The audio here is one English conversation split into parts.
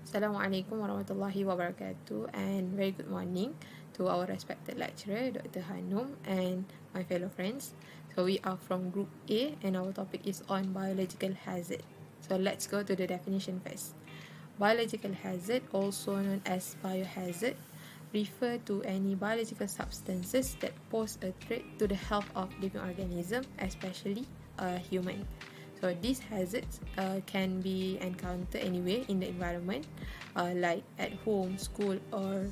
Assalamualaikum warahmatullahi wabarakatuh, and very good morning to our respected lecturer, Dr. Hanum, and my fellow friends. So we are from Group A, and our topic is on biological hazard. So let's go to the definition first. Biological hazard, also known as biohazard, refer to any biological substances that pose a threat to the health of living organism, especially human. So these hazards can be encountered anywhere in the environment, like at home, school, or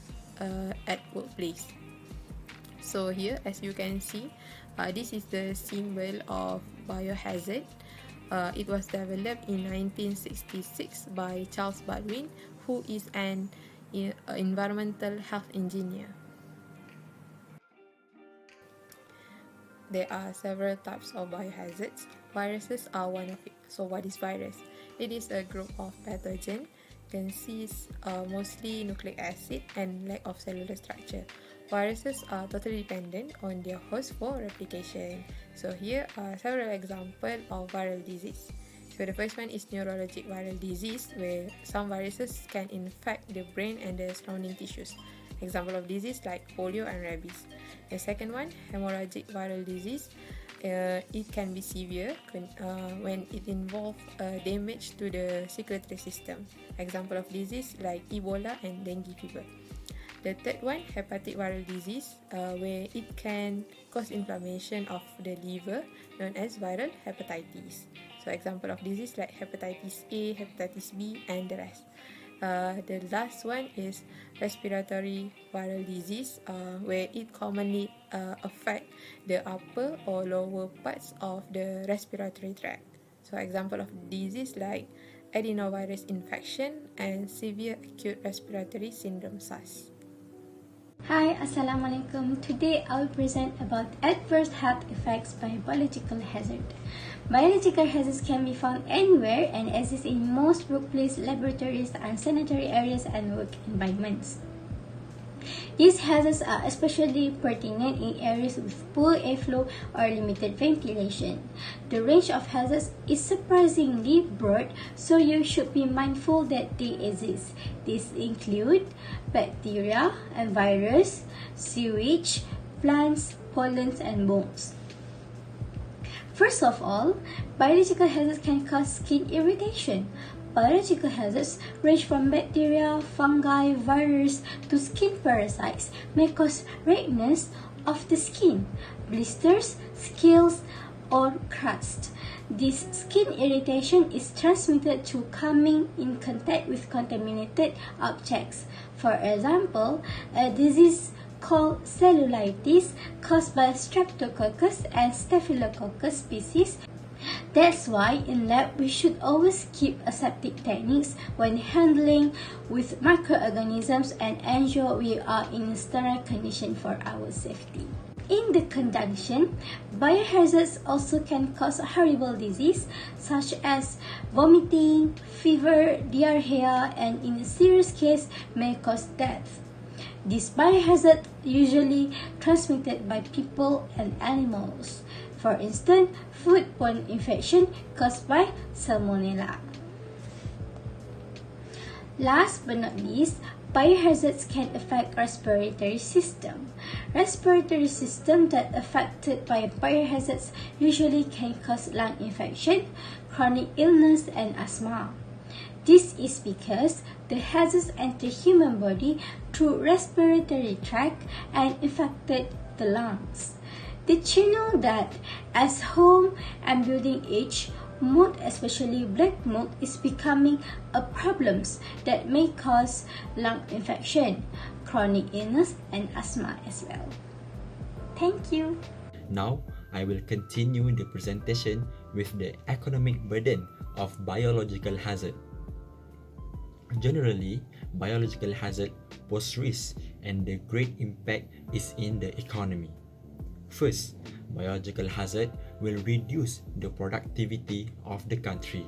at workplace. So here, as you can see, this is the symbol of biohazard. It was developed in 1966 by Charles Baldwin, who is an environmental health engineer. There are several types of biohazards. Viruses are one of it. So what is virus? It is a group of pathogen, consists mostly nucleic acid and lack of cellular structure. Viruses are totally dependent on their host for replication. So here are several examples of viral disease. So the first one is neurologic viral disease, where some viruses can infect the brain and the surrounding tissues. Example of disease like polio and rabies. The second one, hemorrhagic viral disease. It can be severe when it involves damage to the circulatory system. Example of disease like Ebola and dengue fever. The third one, hepatic viral disease, where it can cause inflammation of the liver, known as viral hepatitis. So example of disease like hepatitis A, hepatitis B, and the rest. The last one is respiratory viral disease, where it commonly affect the upper or lower parts of the respiratory tract. So example of disease like adenovirus infection and severe acute respiratory syndrome (SARS). Hi, Assalamualaikum. Today I will present about adverse health effects by biological hazard. Biological hazards can be found anywhere and exist in most workplace, laboratories, and sanitary areas and work environments. These hazards are especially pertinent in areas with poor airflow or limited ventilation. The range of hazards is surprisingly broad, so you should be mindful that they exist. These include bacteria and virus, sewage, plants, pollens, and bones. First of all, biological hazards can cause skin irritation. Biological hazards range from bacteria, fungi, virus to skin parasites may cause redness of the skin, blisters, scales, or crust. This skin irritation is transmitted through coming in contact with contaminated objects. For example, a disease called cellulitis caused by Streptococcus and Staphylococcus species. That's why in lab we should always keep aseptic techniques when handling with microorganisms and ensure we are in a sterile condition for our safety. In the conjunction, biohazards also can cause horrible disease such as vomiting, fever, diarrhea, and in a serious case may cause death. This biohazard usually transmitted by people and animals. For instance, foodborne infection caused by Salmonella. Last but not least, biohazards can affect respiratory system. Respiratory system that affected by biohazards usually can cause lung infection, chronic illness, and asthma. This is because the hazards enter human body through respiratory tract and infected the lungs. Did you know that as home and building age, mold, especially black mold, is becoming a problem that may cause lung infection, chronic illness, and asthma as well. Thank you. Now, I will continue the presentation with the economic burden of biological hazard. Generally, biological hazard pose risk and the great impact is in the economy. First, biological hazard will reduce the productivity of the country.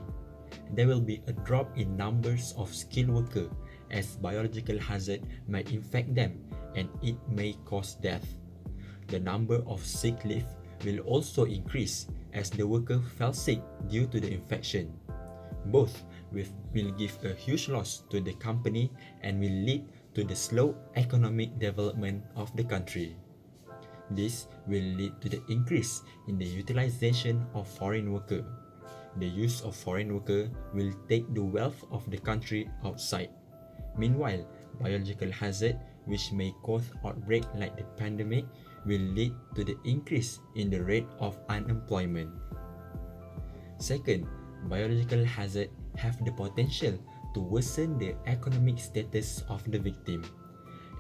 There will be a drop in numbers of skilled workers as biological hazard may infect them and it may cause death. The number of sick leave will also increase as the worker fell sick due to the infection. Both will give a huge loss to the company and will lead to the slow economic development of the country. This will lead to the increase in the utilization of foreign worker. The use of foreign worker will take the wealth of the country outside. Meanwhile, biological hazard, which may cause outbreak like the pandemic, will lead to the increase in the rate of unemployment. Second, biological hazard have the potential to worsen the economic status of the victim.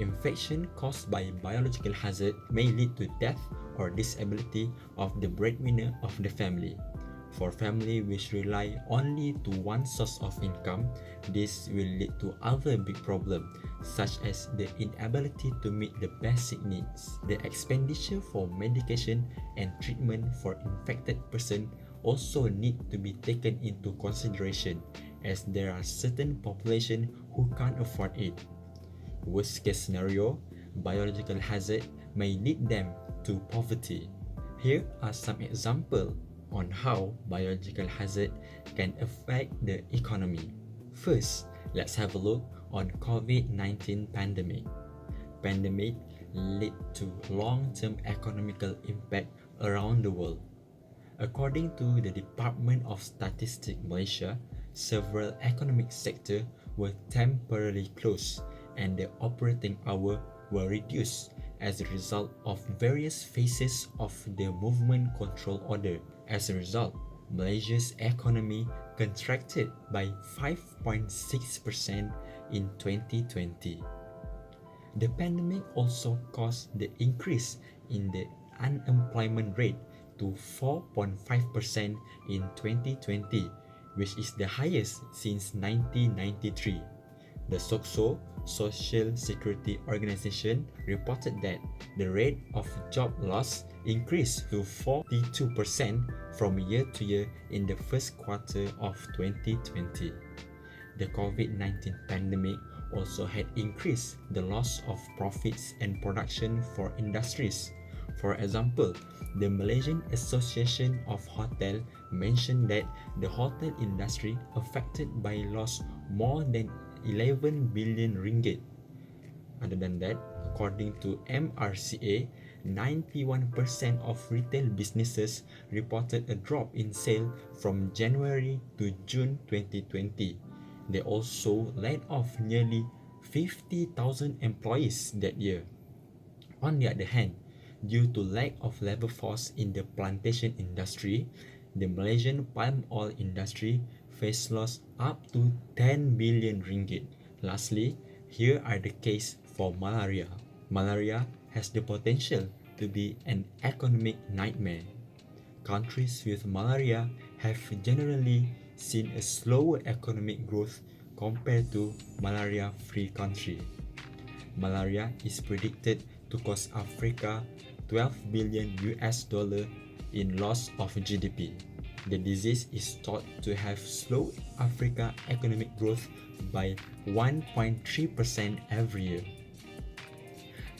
Infection caused by biological hazard may lead to death or disability of the breadwinner of the family. For family which rely only to one source of income, this will lead to other big problems such as the inability to meet the basic needs. The expenditure for medication and treatment for infected person also need to be taken into consideration, as there are certain population who can't afford it. Worst case scenario, biological hazard may lead them to poverty. Here are some examples on how biological hazard can affect the economy. First, let's have a look on COVID-19 pandemic. Pandemic led to long-term economical impact around the world. According to the Department of Statistics Malaysia, several economic sectors were temporarily closed and the operating hours were reduced as a result of various phases of the movement control order. As a result, Malaysia's economy contracted by 5.6% in 2020. The pandemic also caused the increase in the unemployment rate to 4.5% in 2020, which is the highest since 1993. The SOCSO, Social Security Organization, reported that the rate of job loss increased to 42% from year to year in the first quarter of 2020. The COVID-19 pandemic also had increased the loss of profits and production for industries. For example, the Malaysian Association of Hotel mentioned that the hotel industry affected by loss more than 11 billion ringgit. Other than that, according to MRCA, 91% of retail businesses reported a drop in sale from January to June 2020. They also laid off nearly 50,000 employees that year. On the other hand, due to lack of labor force in the plantation industry, the Malaysian palm oil industry faced loss up to 10 billion ringgit. Lastly, here are the case for malaria. Malaria has the potential to be an economic nightmare. Countries with malaria have generally seen a slower economic growth compared to malaria-free countries. Malaria is predicted to cost Africa $12 billion in loss of GDP. The disease is thought to have slowed Africa economic growth by 1.3% every year.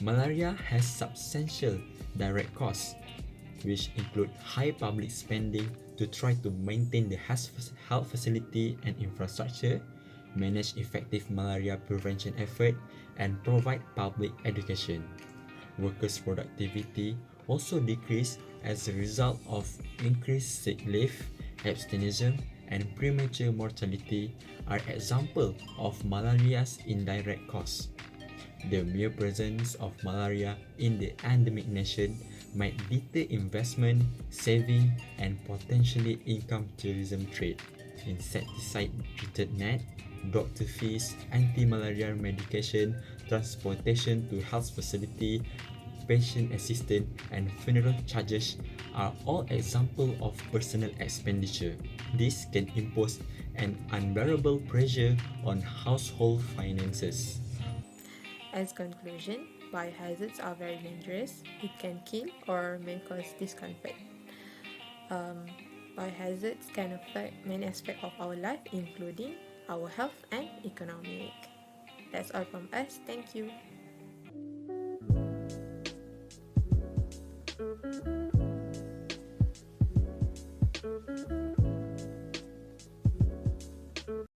Malaria has substantial direct costs, which include high public spending to try to maintain the health facility and infrastructure, manage effective malaria prevention effort, and provide public education. Workers' productivity also decreased as a result of increased sick leave, absenteeism, and premature mortality are examples of malaria's indirect costs. The mere presence of malaria in the endemic nation might deter investment, saving, and potentially income tourism trade. Insecticide-treated net, doctor fees, anti-malaria medication, transportation to health facility, patient assistance, and funeral charges are all examples of personal expenditure. This can impose an unbearable pressure on household finances. As conclusion, biohazards are very dangerous. It can kill or may cause discomfort. Biohazards can affect many aspects of our life, including our health and economic. That's all from us. Thank you.